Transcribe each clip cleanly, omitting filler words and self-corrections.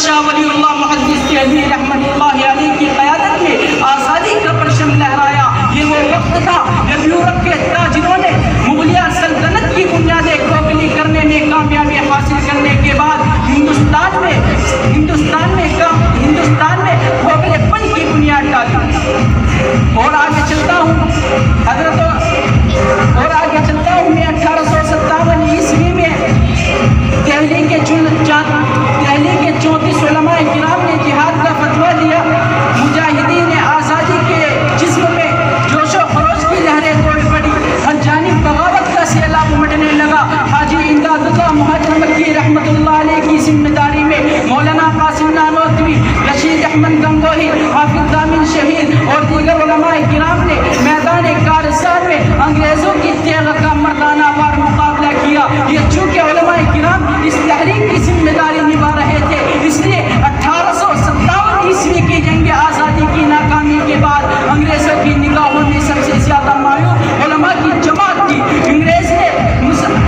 شاہ ولی اللہ محدث دہلوی رحمۃ اللہ علیہ کی قیادت میں آزادی کا پرچم لہرایا۔ یہ وہ وقت تھا جب یورپ کے تاجروں نے مغلیہ سلطنت کی بنیادیں کھوکھلی کرنے میں کامیابی حاصل کرنے کے بعد ہندوستان میں کھوکھلے پن کی بنیاد ڈالی۔ اور آگے چلتا ہوں میں 1857 عیسوی میں دہلی کے 34 علماء کرام نے جہاد کا فتویٰ دیا۔ مجاہدین آزادی کے جسم میں جوش و خروش کی لہریں دوڑ پڑی، ہر جانب بغاوت کا سیلاب امٹنے لگا۔ حاجی امداد اللہ مہاجر مکی رحمۃ اللہ علیہ کی ذمہ داری میں مولانا قاسم نانوتوی، رشید احمد گنگوہی، حافظ دامن شہید اور دیگر علماء کرام نے میدان کارسان میں انگریزوں کی تیغ کا مردانہ وار مقابلہ کیا۔ یہ چونکہ علماء کرام اس تحریک کی ذمہ داری نبھا رہے تھے، اس لیے 1857 عیسوی کی جنگ آزادی کی ناکامی کے بعد انگریزوں کی نگاہوں میں سب سے زیادہ مایوب علماء کی جماعت تھی۔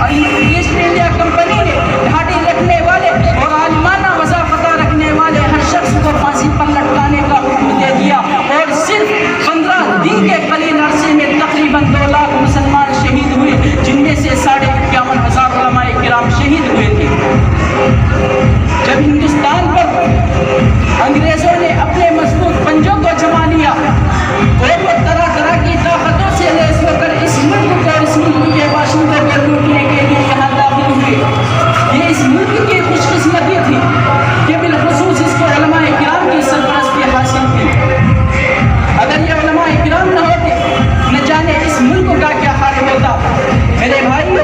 ایسٹ انڈیا کمپنی نے دھاڑی رکھنے والے اور عالمانہ وظافتہ رکھنے والے ہر شخص کو پھانسی پر لٹکانے کا حکم دے دیا، اور صرف 15 دن کے قلیل عرصے میں تقریباً 2 لاکھ مسلمان شہید ہوئے، جن میں سے 51,500 علماء کرام شہید ہوئے تھے۔ جب ہندوستان پر انگریزوں نے اپنے مضبوط پنجوں کو جما لیا اور وہ طرح طرح کی طاقتوں سے لیس ہو کر اس ملک کو اور اس ملک کے باشندوں کو لوٹنے کے لیے یہاں داخل ہوئے، یہ اس ملک کی خوش قسمتی تھی کہ بالخصوص اس کو علماء کرام کی سرپرستی حاصل تھی۔ اگر یہ علماء کرام نہ ہوتے، نہ جانے اس ملک کا کیا حال ہوتا۔ میرے بھائیو،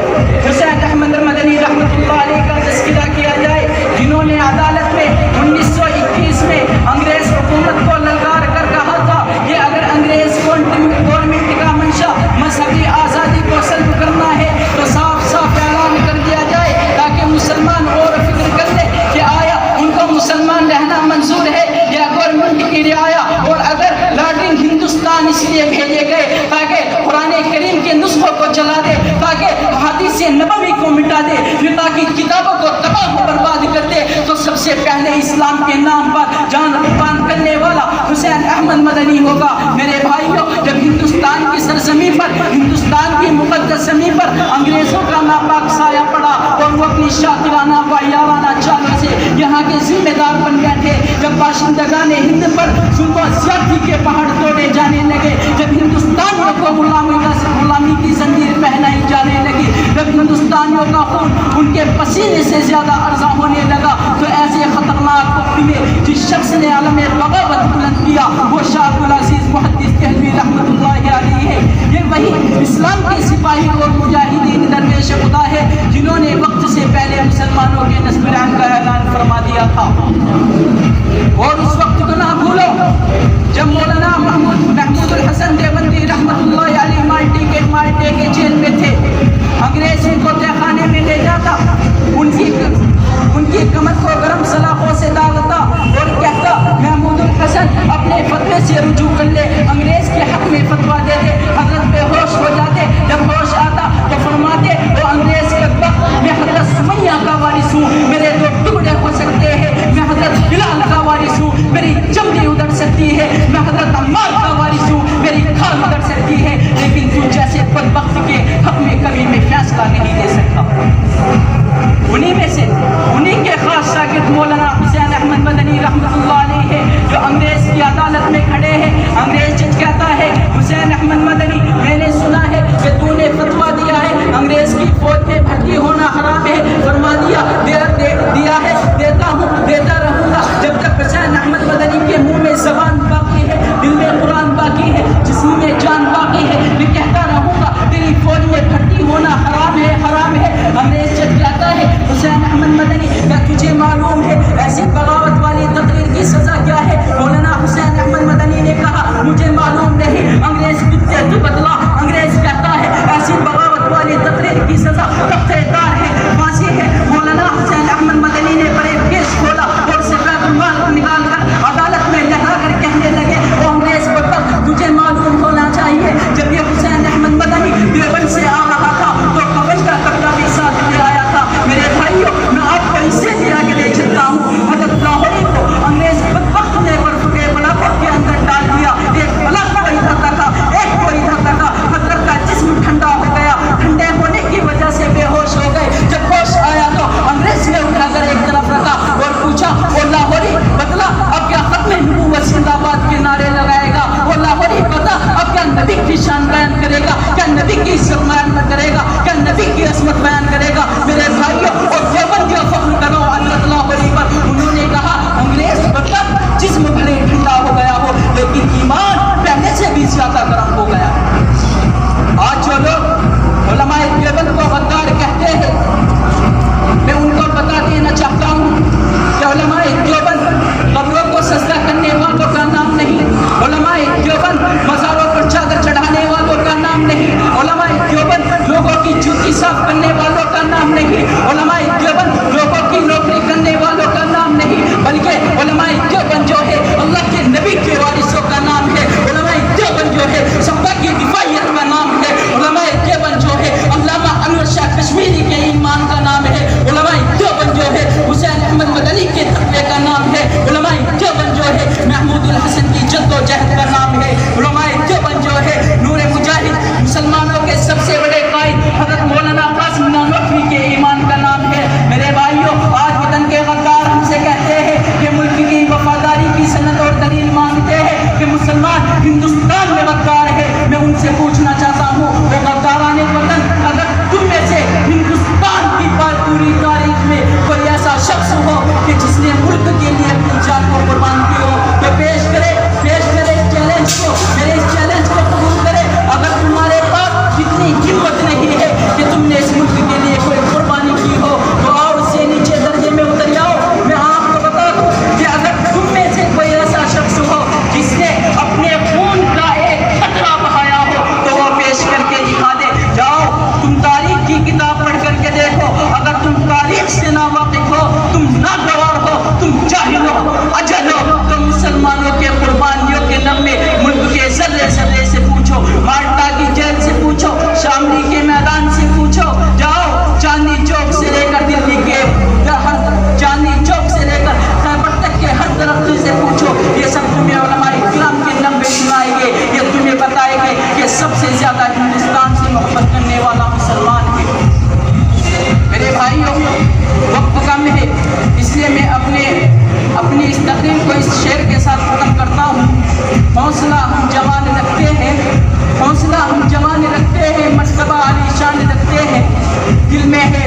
حسین احمد مدنی رحمۃ اللہ علیہ کا تذکرہ کیا جائے، جنہوں نے عدالت میں 1921 میں انگریز حکومت کو للکار کر کہا تھا کہ اگر انگریز گورنمنٹ کا منشا مذہبی آزادی کو سلب کرنا ہے تو صاف صاف اعلان کر دیا جائے تاکہ مسلمان غور و فکر کر لیں کہ آیا ان کو مسلمان رہنا منظور ہے یا گورنمنٹ کی رعایا۔ اور اگر لارڈنگ ہندوستان اس لیے بھیجے گئے تاکہ قرآن کریم کے نسخوں کو جلا دے، تاکہ حدیث نبوی کو مٹا دے، تاکہ کتابوں کو تباہ و برباد کر دے، تو سب سے پہلے اسلام کے نام پر جان قربان کرنے والا حسین احمد مدنی ہوگا۔ میرے بھائیوں، جب ہندوستان کی سرزمین پر، ہندوستان کی مقدس زمین پر انگریزوں کا ناپاک سایہ پڑا اور وہ اپنی شاطرانہ وعیارانہ چالوں سے یہاں کے ذمہ دار بن بیٹھے، جب باشندگان ہند پر ظلم و زیادتی کے پہاڑ توڑے جانے لگے، جب ہندوستانیوں کو غلامی کی زنجیر پہنائی جانے لگی، جب ہندوستانیوں کا خون ان کے پسینے سے زیادہ ارزاں ہونے لگا، تو ایسے خطرناک وقت میں جس شخص نے علم بغاوت بلند کیا وہ شاہ عبدالعزیز محدث دہلوی رحمۃ اللہ علیہ ہے۔ یہ وہی اسلام کے سپاہی اور مجاہدین درویش خدا ہے جنہوں نے وقت سے پہلے مسلمانوں کے نصب العین کا اعلان فرما دیا تھا۔ اور اس وقت کو نہ بھولو جب مولانا محمود الحسن دیوبندی رحمۃ اللہ علیہ مالٹے کے جیل میں تھے، انگریز ان کو تہ خانے میں لے جاتا، ان کی کمر کو گرم سلاخوں سے داغتا اور کہتا محمود الحسن اپنے فتوے سے رجوع کر لے، انگریز کے حق میں فتویٰ دے دے۔ حضرت بے ہوش ہو جاتے، جب ہوش آتا تو فرماتے وہ انگریز کے وقت میں حضرت سمیہ کا وارث ہوں، میرے 2 ٹکڑے ہو سکتے ہیں، میں حضرت بلال کا وارث ہوں، میری چمڑی ادھر سکتی ہے، میں حضرت عمار کا وارث ہوں، میری کھال ادھر سکتی ہے، لیکن تو جیسے بدبخت کے حق میں کبھی میں فیصلہ نہیں دے سکتا۔ انہی کے خاص شاگرد مولانا حسین احمد مدنی رحمۃ اللہ علیہ ہے جو انگریز کی عدالت میں کھڑے ہیں۔ انگریز جج کہتا ہے حسین احمد مدنی، میں نے سنا ہے کہ تو نے فتویٰ دیا ہے انگریز کی فوج میں بھرتی ہونا حرام ہے، فرما دیا ہے، دیتا ہوں، دیتا رہوں گا جب تک حسین احمد مدنی کے منہ میں زبان باقی ہے، دل میں قرآن باقی ہے، جسم میں جان باقی ہے، میں کہتا رہوں گا تیری فوج میں بھرتی ہونا حرام ہے، حرام ہے۔ انگریز جج کہتا ہے حسین احمد مدنی، کیا تجھے معلوم ہے ایسی بغاوت والی تقریر کی سزا کیا ہے؟ مولانا حسین احمد مدنی نے کہا مجھے معلوم نہیں۔ انگریز کتے تو بدلا، انگریز کہتا ہے ایسی بغاوت والی تقریر کی سزا تختہ دار ہے، پھانسی ہے۔ مولانا حسین احمد مدنی نے بڑے کیس کھولا اور سے بیت المال نکال کر عدالت میں لہرا کر کہنے لگے وہ انگریز وقت تجھے معلوم ہونا چاہیے جب یہ حسین احمد مدنی دیوبند سے آ رہا تھا تو قبض کا قبضہ بھی ساتھ لے آیا تھا۔ میرے بھائیوں، میں آپ کو اس سے ساتھ ختم کرتا ہوں. حوصلہ ہم جوان رکھتے ہیں, حوصلہ ہم جوان رکھتے ہیں, مرتبہ عالی شان رکھتے ہیں, دل میں ہے